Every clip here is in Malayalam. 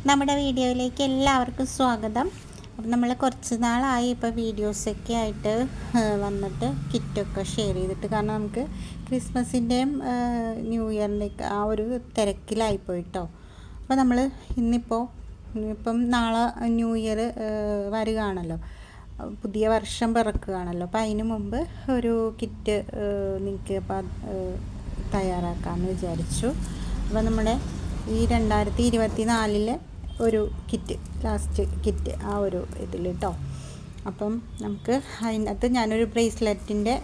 നമ്മുടെ വീഡിയോയിലേക്ക് എല്ലാവർക്കും സ്വാഗതം. അപ്പം നമ്മൾ കുറച്ച് നാളായി ഇപ്പോൾ വീഡിയോസൊക്കെ ആയിട്ട് വന്നിട്ട് കിറ്റൊക്കെ ഷെയർ ചെയ്തിട്ട്, കാരണം നമുക്ക് ക്രിസ്മസിൻ്റെയും ന്യൂ ഇയറിൻ്റെയൊക്കെ ആ ഒരു തിരക്കിലായിപ്പോയിട്ടോ. അപ്പോൾ നമ്മൾ ഇപ്പം നാളെ ന്യൂ ഇയർ വരികയാണല്ലോ, പുതിയ വർഷം പിറക്കുകയാണല്ലോ. അപ്പോൾ അതിന് മുമ്പ് ഒരു കിറ്റ് നിങ്ങൾക്ക് തയ്യാറാക്കാമെന്ന് വിചാരിച്ചു. അപ്പോൾ നമ്മുടെ ഈ 2024 ഒരു കിറ്റ്, ലാസ്റ്റ് കിറ്റ് ആ ഒരു ഇതിൽ കേട്ടോ. അപ്പം നമുക്ക് അതിനകത്ത് ഞാനൊരു ബ്രേസ്ലെറ്റിൻ്റെ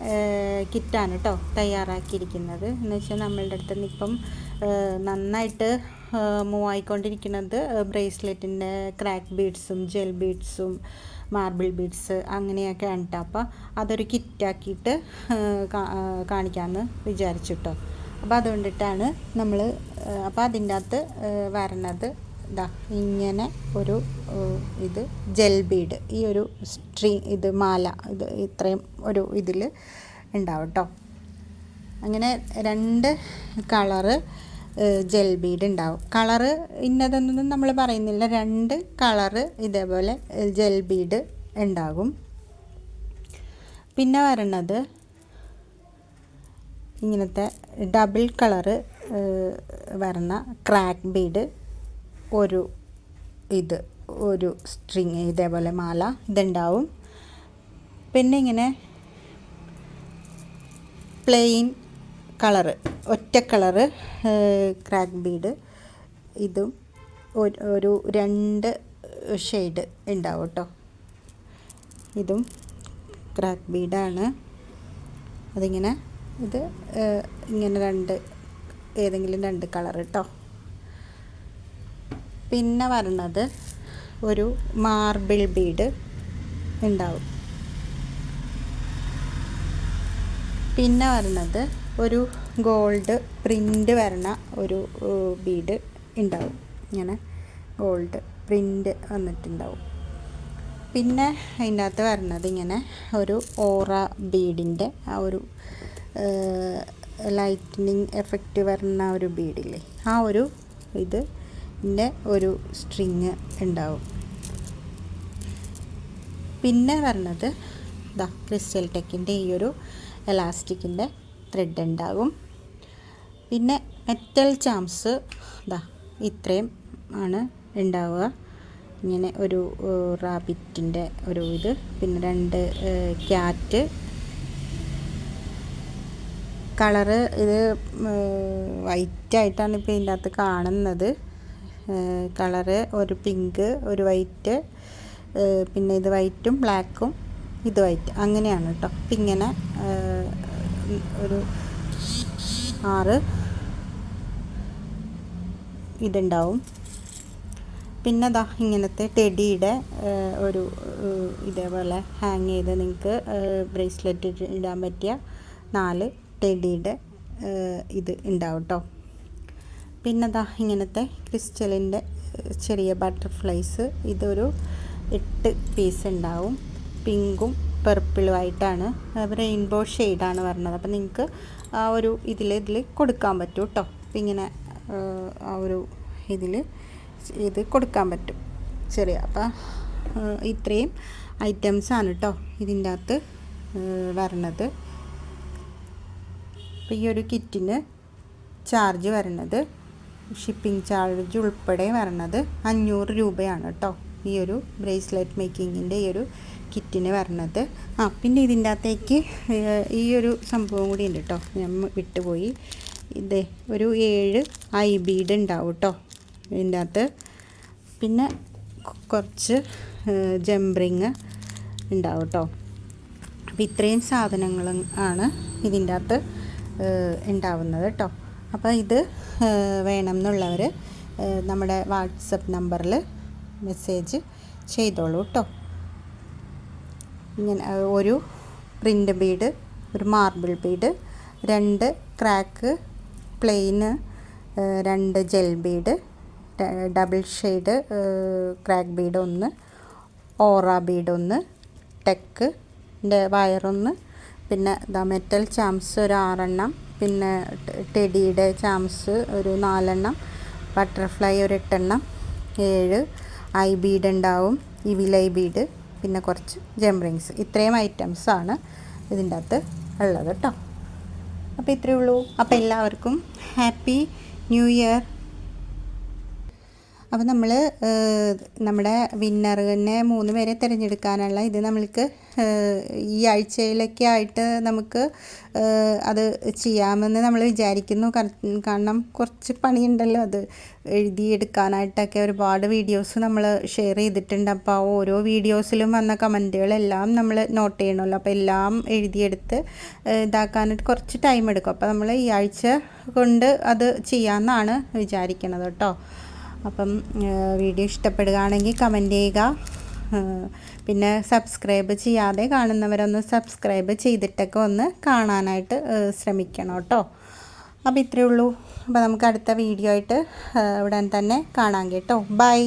കിറ്റാണ് കേട്ടോ തയ്യാറാക്കിയിരിക്കുന്നത്. എന്ന് വെച്ചാൽ നമ്മളുടെ അടുത്ത് നിന്ന് ഇപ്പം നന്നായിട്ട് മൂവ് ആയിക്കൊണ്ടിരിക്കുന്നത് ബ്രേസ്ലെറ്റിൻ്റെ ക്രാക്ക് ബീഡ്സും ജെൽ ബീഡ്സും മാർബിൾ ബീഡ്സ് അങ്ങനെയൊക്കെയാണ് കേട്ടോ. അപ്പോൾ അതൊരു കിറ്റാക്കിയിട്ട് കാണിക്കാമെന്ന് വിചാരിച്ചിട്ടോ. അപ്പോൾ അതുകൊണ്ടിട്ടാണ് നമ്മൾ അപ്പോൾ അതിൻ്റെ അകത്ത് വരണത് ഇങ്ങനെ ഒരു ഇത് ജെൽ ബീഡ്, ഈ ഒരു ഇത് മാല, ഇത് ഇത്രയും ഒരു ഇതിൽ ഉണ്ടാവും കേട്ടോ. അങ്ങനെ 2 കളറ് ജെൽ ബീഡ് ഉണ്ടാവും. കളറ് ഇന്നതൊന്നും നമ്മൾ പറയുന്നില്ല, 2 കളറ് ഇതേപോലെ ജെൽ ബീഡ് ഉണ്ടാകും. പിന്നെ വരണത് ഇങ്ങനത്തെ ഡബിൾ കളറ് വരണ ക്രാക്ക് ബീഡ്, ഒരു സ്ട്രിങ് ഇതേപോലെ മാല ഇതുണ്ടാവും. പിന്നെ ഇങ്ങനെ പ്ലെയിൻ കളറ്, ഒറ്റ കളറ് ക്രാക്ക് ബീഡ്, ഇതും ഒരു 2 ഷെയ്ഡ് ഉണ്ടാവും കേട്ടോ. ഇതും ക്രാക്ക് ബീഡാണ്. അതിങ്ങനെ ഇങ്ങനെ ഏതെങ്കിലും 2 കളർ കേട്ടോ. പിന്നെ വരണത് ഒരു മാർബിൾ ബീഡ് ഉണ്ടാവും. പിന്നെ വരണത് ഒരു ഗോൾഡ് പ്രിൻ്റ് വരണ ഒരു ബീഡ് ഉണ്ടാവും. ഇങ്ങനെ ഗോൾഡ് പ്രിൻ്റ് വന്നിട്ടുണ്ടാവും. പിന്നെ അതിൻ്റെ അകത്ത് വരണത് ഇങ്ങനെ ഒരു ഓറ ബീഡിൻ്റെ ആ ഒരു ലൈറ്റ്നിങ് എഫക്റ്റ് വരുന്ന ഒരു ബീഡില്ലേ, ആ ഒരു ഇതിൻ്റെ ഒരു സ്ട്രിങ് ഉണ്ടാവും. പിന്നെ വരുന്നത് ക്രിസ്റ്റൽ ടെക്കിൻ്റെ ഈ ഒരു എലാസ്റ്റിക്കിൻ്റെ ത്രെഡ് ഉണ്ടാകും. പിന്നെ മെറ്റൽ ചാംസ് ഇത്രയും ആണ് ഉണ്ടാവുക. ഇങ്ങനെ ഒരു റാബിറ്റിൻ്റെ ഒരു ഇത്, പിന്നെ 2 ക്യാറ്റ് കളറ്. ഇത് വൈറ്റായിട്ടാണ് ഇപ്പോൾ ഇതിൻ്റെ അകത്ത് കാണുന്നത്. കളറ് ഒരു പിങ്ക്, ഒരു വൈറ്റ്, പിന്നെ ഇത് വൈറ്റും ബ്ലാക്കും, ഇത് വൈറ്റ്, അങ്ങനെയാണ് കേട്ടോ. അപ്പം ഇങ്ങനെ ഒരു 6 ഇതുണ്ടാവും. പിന്നെ ഇങ്ങനത്തെ ടെഡിയുടെ ഒരു ഇതേപോലെ ഹാങ് ചെയ്ത് നിങ്ങൾക്ക് ബ്രേസ്ലെറ്റ് ഇടാൻ പറ്റിയ 4 ടെഡിയുടെ ഇത് ഉണ്ടാവും കേട്ടോ. പിന്നെ ഇങ്ങനത്തെ ക്രിസ്റ്റലിൻ്റെ ചെറിയ ബട്ടർഫ്ലൈസ്, ഇതൊരു 8 പീസ് ഉണ്ടാവും. പിങ്കും പർപ്പിളും ആയിട്ടാണ്, റെയിൻബോ ഷെയ്ഡാണ് വരുന്നത്. അപ്പം നിങ്ങൾക്ക് ആ ഒരു ഇതിൽ കൊടുക്കാൻ പറ്റും കേട്ടോ. അപ്പം ഇങ്ങനെ ആ ഒരു ഇത് കൊടുക്കാൻ പറ്റും ചെറിയ. അപ്പം ഇത്രയും ഐറ്റംസാണ് കേട്ടോ ഇതിൻ്റെ അകത്ത് വരണത്. അപ്പോൾ ഈ ഒരു കിറ്റിന് ചാർജ് വരണത്, ഷിപ്പിംഗ് ചാർജ് ഉൾപ്പെടെ വരണത് 500 രൂപയാണ് കേട്ടോ. ഈ ഒരു ബ്രേസ്ലെറ്റ് മേക്കിങ്ങിൻ്റെ ഈ ഒരു കിറ്റിന് വരണത്. പിന്നെ ഇതിൻ്റെ അകത്തേക്ക് ഈ ഒരു സംഭവം കൂടി ഉണ്ട് കേട്ടോ, ഞാൻ വിട്ടുപോയി. ഒരു 7 ഐ ബീഡ് ഉണ്ടാവും കേട്ടോ ഇതിൻ്റെ അകത്ത്. പിന്നെ കുറച്ച് ജംറിങ് ഉണ്ടാവും കേട്ടോ. അപ്പോൾ ഇത്രയും സാധനങ്ങളും ആണ് ഇതിൻ്റെ അകത്ത് ഉണ്ടാവുന്നത് കേട്ടോ. അപ്പോൾ ഇത് വേണം എന്നുള്ളവർ നമ്മുടെ വാട്സപ്പ് നമ്പറിൽ മെസ്സേജ് ചെയ്തോളൂ കേട്ടോ. ഇങ്ങനെ ഒരു പ്രിൻ്റ് ബീഡ്, ഒരു മാർബിൾ ബീഡ്, 2 ക്രാക്ക് പ്ലെയിന്, 2 gel bead, double shade crack bead 1, ഓറ ബീഡ് 1, ടെക്കിൻ്റെ വയർ 1, പിന്നെ മെറ്റൽ ചാംസ് ഒരു 6 എണ്ണം, പിന്നെ ടെഡിയുടെ ചാംസ് ഒരു 4 എണ്ണം, ബട്ടർഫ്ലൈ ഒരു 8 എണ്ണം, 7 ഐ ബീഡ് ഉണ്ടാവും, ഇവിൽ ഐ ബീഡ്, പിന്നെ കുറച്ച് ജെം റിങ്സ്. ഇത്രയും ഐറ്റംസാണ് ഇതിൻ്റെ അകത്ത് ഉള്ളത് കേട്ടോ. അപ്പോൾ ഇത്രയേ ഉള്ളൂ. അപ്പോൾ എല്ലാവർക്കും ഹാപ്പി ന്യൂ ഇയർ. അപ്പോൾ നമ്മൾ നമ്മുടെ വിന്നറിനെ 3 പേരെ തിരഞ്ഞെടുക്കാനുള്ള ഇത് നമ്മൾക്ക് ഈ ആഴ്ചയിലൊക്കെ ആയിട്ട് നമുക്ക് അത് ചെയ്യാമെന്ന് നമ്മൾ വിചാരിക്കുന്നു. കാരണം കുറച്ച് പണിയുണ്ടല്ലോ അത് എഴുതിയെടുക്കാനായിട്ടൊക്കെ. ഒരുപാട് വീഡിയോസ് നമ്മൾ ഷെയർ ചെയ്തിട്ടുണ്ട്. അപ്പോൾ ഓരോ വീഡിയോസിലും വന്ന കമൻറ്റുകളെല്ലാം നമ്മൾ നോട്ട് ചെയ്യണമല്ലോ. അപ്പോൾ എല്ലാം എഴുതിയെടുത്ത് ഇതാക്കാനായിട്ട് കുറച്ച് ടൈം എടുക്കും. അപ്പോൾ നമ്മൾ ഈ ആഴ്ച കൊണ്ട് അത് ചെയ്യാമെന്നാണ് വിചാരിക്കുന്നത് കേട്ടോ. അപ്പം വീഡിയോ ഇഷ്ടപ്പെടുകയാണെങ്കിൽ കമൻറ്റ് ചെയ്യുക. പിന്നെ സബ്സ്ക്രൈബ് ചെയ്യാതെ കാണുന്നവരൊന്ന് സബ്സ്ക്രൈബ് ചെയ്തിട്ടൊക്കെ ഒന്ന് കാണാനായിട്ട് ശ്രമിക്കണം കേട്ടോ. അപ്പോൾ ഇത്രയേ ഉള്ളൂ. അപ്പോൾ നമുക്ക് അടുത്ത വീഡിയോ ആയിട്ട് ഉടൻ തന്നെ കാണാം കേട്ടോ. ബൈ.